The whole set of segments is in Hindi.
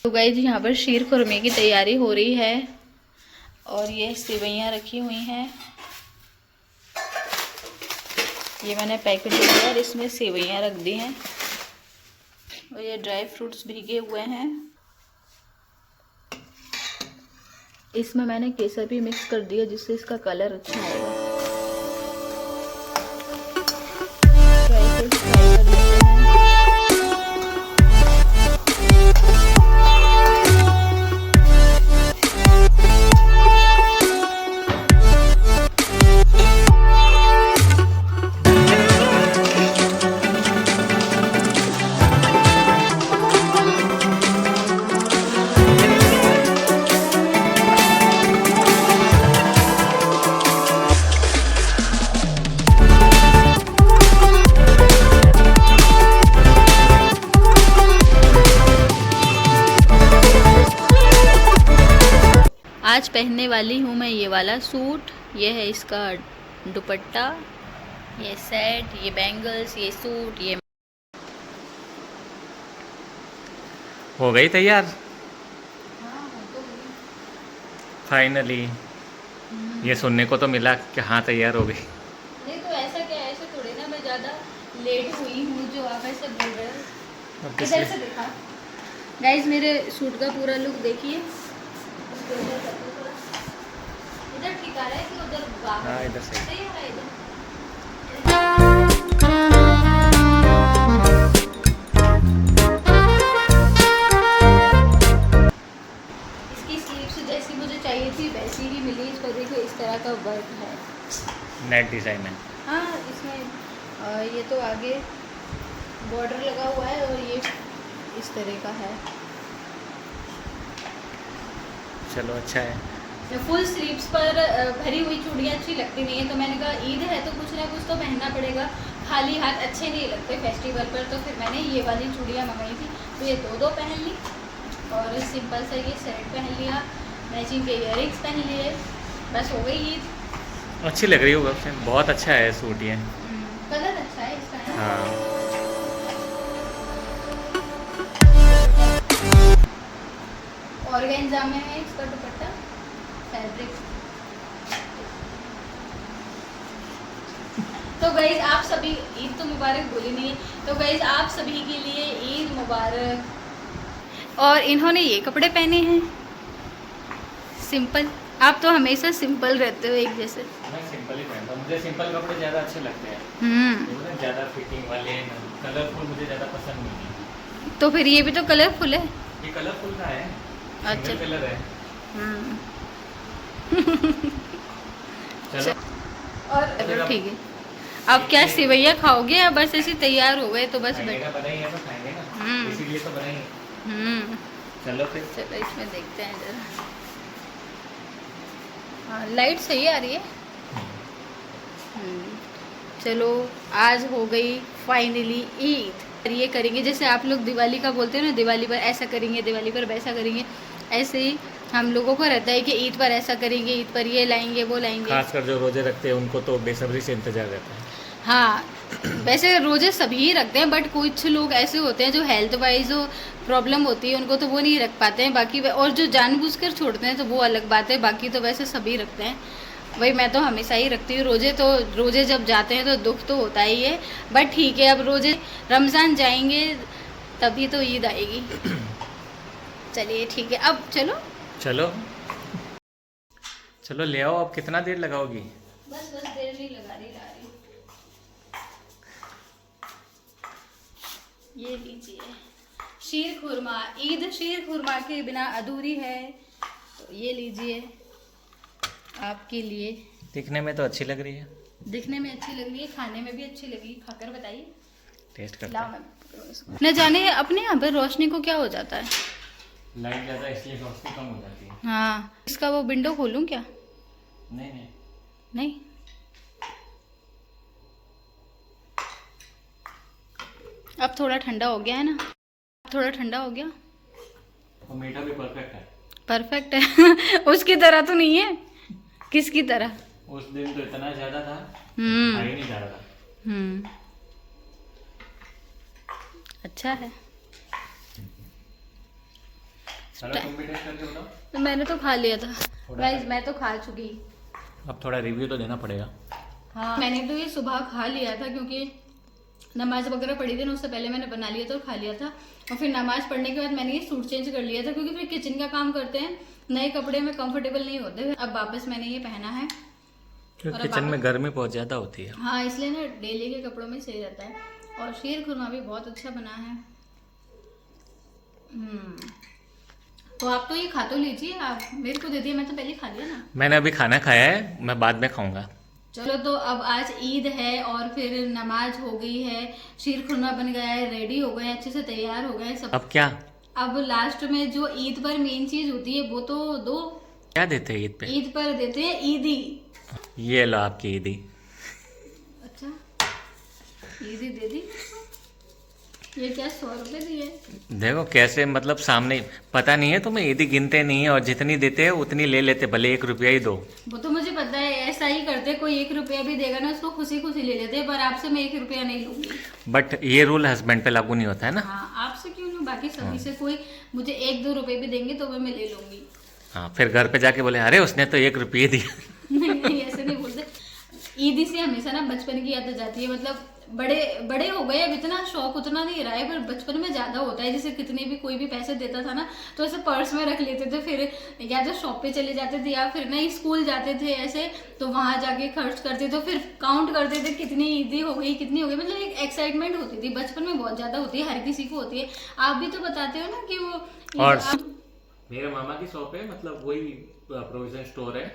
तो गाइस यहाँ पर शीर खुरमे की तैयारी हो रही है और ये सेवइयाँ रखी हुई हैं। ये मैंने पैकेट लिया और इसमें सेवइयाँ रख दी हैं और ये ड्राई फ्रूट्स भीगे हुए हैं। इसमें मैंने केसर भी मिक्स कर दिया जिससे इसका कलर अच्छा आएगा। ड्राई फ्रूट्स फ्राई कर लेते हैं। आज पहनने वाली हूँ मैं ये वाला सूट। ये है इसका दुपट्टा, ये सेट, ये बैंगल्स, ये सूट, ये हो गई तैयार हाँ तो फाइनली। ये सुनने को तो मिला कि हाँ तैयार हो गई। नहीं तो ऐसा क्या है, ऐसे थोड़ी ना मैं ज़्यादा लेट हुई हूँ जो आप ऐसे बोल रहे हो। इधर से दिखा गाइस, मेरे सूट का पूरा लुक देखिए। इधर ठीक आ रहा है कि उधर बाहर? हाँ इधर से। सही आ रहा है इधर। इसकी स्लीव्स जैसी मुझे चाहिए थी वैसी ही मिली। इस पर देखो इस तरह का वर्क है, नेट डिज़ाइन है। हाँ इसमें ये तो आगे बॉर्डर लगा हुआ है और ये इस तरह का है। चलो अच्छा है। फुल स्लीव्स पर भरी हुई चूड़ियाँ अच्छी लगती नहीं है, तो मैंने कहा ईद है तो कुछ ना कुछ तो पहनना पड़ेगा, खाली हाथ अच्छे नहीं लगते फेस्टिवल पर। तो फिर मैंने ये वाली चूड़ियाँ मंगाई थी, तो ये दो पहन ली और सिंपल सा ये सेट पहन लिया, मैचिंग के इयररिंग्स पहन लिए, बस हो गई ईद। अच्छी लग रही होगा, बहुत अच्छा है सूट ये। कलर अच्छा है इसका है। हाँ ऑर्गेन्जा में है इसका दुपट्टा, फैब्रिक। तो गाइज आप सभी, ईद तो मुबारक बोली नहीं है, तो गाइज आप सभी के लिए ईद मुबारक। और इन्होंने ये कपड़े पहने हैं सिंपल। आप तो हमेशा सिंपल रहते हो एक जैसे। मैं सिंपल ही पहनता हूँ, मुझे सिंपल कपड़े ज़्यादा अच्छे लगते हैं। ज़्यादा फिटिंग वाले कलरफुल मुझे ज़्यादा पसंद नहीं है। तो फिर ये भी तो कलरफुल है। ये कलरफुल का है, अच्छा कलर है। चलो और चलो ठीक है। अब क्या सेवैया खाओगे या बस ऐसे तैयार हो गए तो बस बैठ? बनाई है तो खाएंगे ना, इसीलिए तो बनाई। चलो फिर चलो इसमें देखते हैं जरा। हाँ लाइट सही आ रही है। चलो आज हो गई फाइनली ईद। ये करेंगे जैसे आप लोग दिवाली का बोलते हैं ना, दिवाली पर ऐसा करेंगे, दिवाली पर वैसा करेंगे, ऐसे ही हम लोगों को रहता है कि ईद पर ऐसा करेंगे, ईद पर ये लाएंगे वो लाएंगे। खासकर जो रोजे रखते हैं उनको तो बेसब्री से इंतजार रहता है। हाँ वैसे रोजे सभी रखते हैं, बट कुछ लोग ऐसे होते हैं जो हेल्थ वाइज प्रॉब्लम होती है उनको, तो वो नहीं रख पाते हैं। बाकी और जो जानबूझकर छोड़ते हैं तो वो अलग बात है, बाकी तो वैसे सभी रखते हैं। वही मैं तो हमेशा ही रखती हूँ रोजे। तो रोजे जब जाते हैं तो दुख तो होता ही है, बट ठीक है अब रोजे रमज़ान जाएंगे तभी तो ईद आएगी। चलिए ठीक है, अब चलो चलो चलो ले आओ। अब कितना देर लगाओगी? बस देर नहीं लगा रही, ला रही। ये लीजिए शीर खुरमा। ईद शीर खुरमा के बिना अधूरी है, तो ये लीजिए आपके लिए। दिखने में तो अच्छी लग रही है। दिखने में अच्छी लग रही है, खाने में भी अच्छी लगी। खाकर बताइए। टेस्ट करते लाओ मैं पकड़ूं इसको। न जाने अपने यहाँ पर रोशनी को क्या हो जाता है, लाइट ज़्यादा इसलिए रोशनी कम हो जाती है। हाँ इसका वो विंडो खोलूँ क्या? नहीं नहीं नहीं अब थोड़ा ठंडा हो गया है ना, थोड़ा ठंडा हो गया। और मीठा भी परफेक्ट है। परफेक्ट है उसकी तरह तो नहीं है। किसकी तरह? उस दिन तो इतना ज़्यादा था, हम्म खाई नहीं जा रहा था। अच्छा है। चलो तुम भी टेस्ट करके बताओ। तो मैंने तो खा लिया था गाइस, मैं तो खा चुकी। अब थोड़ा रिव्यू तो देना पड़ेगा। हाँ, मैंने तो ये सुबह खा लिया था क्योंकि नमाज वगैरह पढ़ी थी ना, उससे पहले मैंने बना लिया था और खा लिया था। और फिर नमाज पढ़ने के बाद मैंने ये सूट चेंज कर लिया था क्योंकि फिर किचन का काम करते हैं, नए कपड़े में कंफर्टेबल नहीं होते। अब वापस मैंने ये पहना है क्योंकि किचन में गर्मी बहुत ज़्यादा होती है। हाँ, इसलिए ना डेली के कपड़ों में सही रहता है। और शीर खुरमा भी बहुत अच्छा बना है। तो आप तो ये खा तो लीजिए, आप मेरे को दे दिए, मैं तो पहले खा लिया ना। मैंने अभी खाना खाया है, मैं बाद में खाऊंगा। चलो, तो अब आज ईद है और फिर नमाज हो गई है, शीर खुरमा बन गया है, रेडी हो गए, अच्छे से तैयार हो गए सब। अब क्या? अब लास्ट में जो ईद पर मेन चीज होती है वो तो दो। क्या देते हैं ईद पे? ईद पर देते हैं ईदी। ये लो आपकी ईदी। अच्छा, ईदी दे दी। ये क्या 100 रुपए दिए? देखो कैसे, मतलब सामने पता नहीं है तुम्हें, ईदी गिनते नहीं है और जितनी देते हैं उतनी ले लेते, भले 1 रुपया ही दो। वो तो मुझे पता है, ऐसा ही करते। कोई 1 रुपया भी देगा ना उसको खुशी खुशी ले लेते हैं, पर आपसे मैं 1 रुपया नहीं लूंगी। बट ये रूल हस्बैंड पे लागू नहीं होता है ना। हाँ, आपसे क्यों नहीं, बाकी सभी से कोई मुझे 1-2 रुपए भी देंगे तो मैं ले लूंगी। हाँ, फिर घर पे जाके बोले अरे उसने तो 1 रुपये दिया। नहीं, ऐसे नहीं बोलते। ईदी से हमेशा ना बचपन की याद आ जाती है। मतलब बड़े बड़े हो गए, अब इतना शौक उतना नहीं रहा है, पर बचपन में ज्यादा होता है। जैसे कितने भी कोई भी पैसे देता था ना तो ऐसे पर्स में रख लेते थे, फिर या तो शॉप पे चले जाते थे या फिर ना स्कूल जाते थे ऐसे, तो वहां जाके खर्च करते थे, फिर काउंट करते थे कितनी ईदी हो गई कितनी हो गई। मतलब एक एक्साइटमेंट होती थी बचपन में, बहुत ज्यादा होती है, हर किसी को होती है। आप भी तो बताते हो ना कि वो और मेरे मामा की शॉप है, मतलब वही प्रोविजन स्टोर है,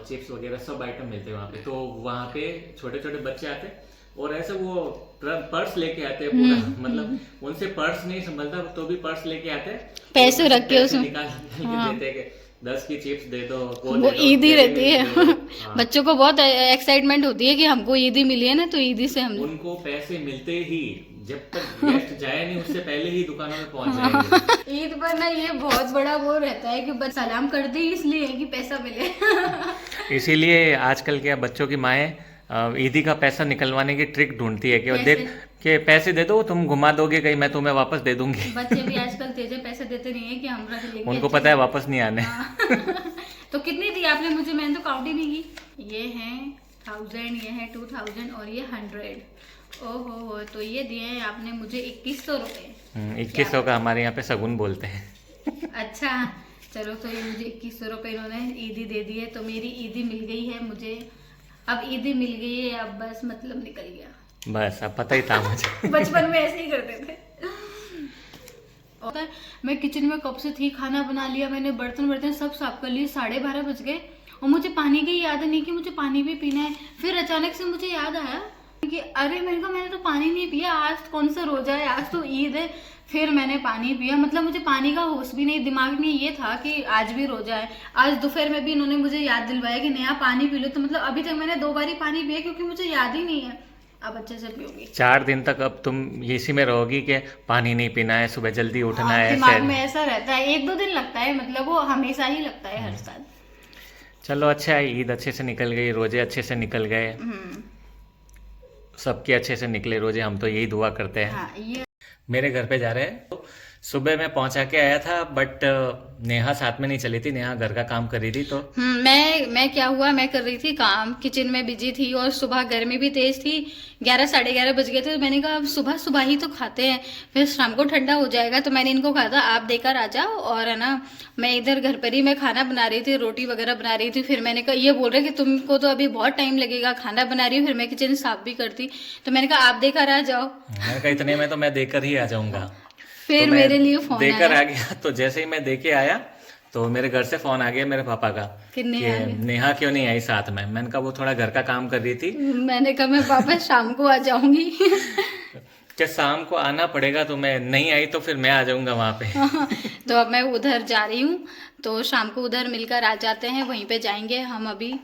चिप्स वगैरह सब आइटम मिलते हैं वहाँ पे। तो वहाँ पे छोटे छोटे बच्चे आते और ऐसे वो पर्स लेके आते हैं पूरा, मतलब उनसे पर्स नहीं संभलता तो भी पर्स लेके आते हैं, पैसे रख के उसमें निकाल के देते हैं कि 10 की चिप्स दे दो, वो ईदी रहती है। बच्चों को बहुत एक्साइटमेंट होती है कि हमको ईदी मिली है ना, तो ईदी से हम उनको पैसे मिलते ही, जब तक गेस्ट जाए नहीं उससे पहले ही दुकानों में पहुंच जाएंगे। ईद पर ना ये बहुत बड़ा वो रहता है कि बस सलाम करते ही इसलिए कि पैसा मिले। इसीलिए आजकल के बच्चों की माएँ ईदी का पैसा निकलवाने की ट्रिक ढूंढती है कि देख के पैसे दे दो, तुम घुमा दोगे कहीं, मैं तुम्हें वापस दे दूंगी। बच्चे भी आजकल तेजे पैसे देते नहीं है कि हम रख लेंगे, उनको पता है वापस नहीं आने। तो कितनी दी आपने मुझे? मैंने तो काउंट ही नहीं की। ये है 1000, ये है 2000 और ये 100। ओहो, तो ये दिए हैं आपने मुझे 2100 रुपए। 2100 का हमारे यहाँ पे सगुन बोलते हैं। अच्छा, चलो, तो ये मुझे 2100 रुपए इन्होंने ईदी दे दी है, तो मेरी ईदी मिल गई है मुझे। अब ईदी मिल गई है, अब बस मतलब निकल गया। बस अब पता ही था मुझे। बचपन में ऐसे ही करते थे। और मैं किचन में कब से थी, खाना बना लिया मैंने, बर्तन सब साफ कर लिए, 12:30 बज गए और मुझे पानी की याद नहीं कि मुझे पानी भी पीना है। फिर अचानक से मुझे याद आया कि अरे मैंने तो पानी नहीं पिया, आज कौन सा रोजा है, आज तो ईद है। फिर मैंने पानी पिया, मतलब मुझे पानी का होश भी नहीं, दिमाग में ये था कि आज भी रोजा है। आज दोपहर में भी इन्होंने मुझे याद दिलवाया कि नया पानी पी लो, तो मतलब अभी तक मैंने 2 बार ही पानी पिया क्योंकि मुझे याद ही नहीं है। अब अच्छे से पीऊंगी। 4 दिन तक अब तुम इसी में रहोगी कि पानी नहीं पीना है, सुबह जल्दी उठना है। दिमाग में ऐसा रहता है, 1-2 दिन लगता है, मतलब वो हमेशा ही लगता है हर साल। चलो अच्छा है, ईद अच्छे से निकल गई, रोजे अच्छे से निकल गए, सबके अच्छे से निकले रोजे, हम तो यही दुआ करते हैं। हाँ, ये मेरे घर पे जा रहे हैं, तो सुबह मैं पहुंचा के आया था, बट नेहा साथ में नहीं चली थी, नेहा घर का काम कर रही थी। तो मैं क्या हुआ, मैं कर रही थी काम, किचन में बिजी थी और सुबह गर्मी भी तेज थी, 11 साढ़े 11 बज गए थे। तो मैंने कहा अब सुबह ही तो खाते हैं, फिर शाम को ठंडा हो जाएगा। तो मैंने इनको कहा था आप देकर आ जाओ, और है ना मैं इधर घर पर ही मैं खाना बना रही थी, रोटी वगैरह बना रही थी। फिर मैंने कहा, ये बोल रहे कि तुमको तो अभी बहुत टाइम लगेगा, खाना बना रही हूँ, फिर मैं किचन साफ भी करती। तो मैंने कहा आप देकर आ जाओ। मैंने कहा इतने में तो मैं देकर ही आ जाऊंगा। फिर तो मेरे लिए फोन देकर आ गया, तो जैसे ही मैं देके आया तो मेरे घर से फोन आ गया मेरे पापा का कि नेहा क्यों नहीं आई साथ में। मैंने कहा वो थोड़ा घर का काम कर रही थी। मैंने कहा मैं पापा शाम को आ जाऊंगी। क्या शाम को आना पड़ेगा, तो मैं नहीं आई तो फिर मैं आ जाऊंगा वहाँ पे। तो अब मैं उधर जा रही हूँ, तो शाम को उधर मिलकर आ जाते हैं, वहीं पे जाएंगे हम अभी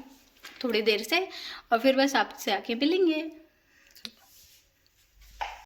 थोड़ी देर से, और फिर बस आपसे आके मिलेंगे।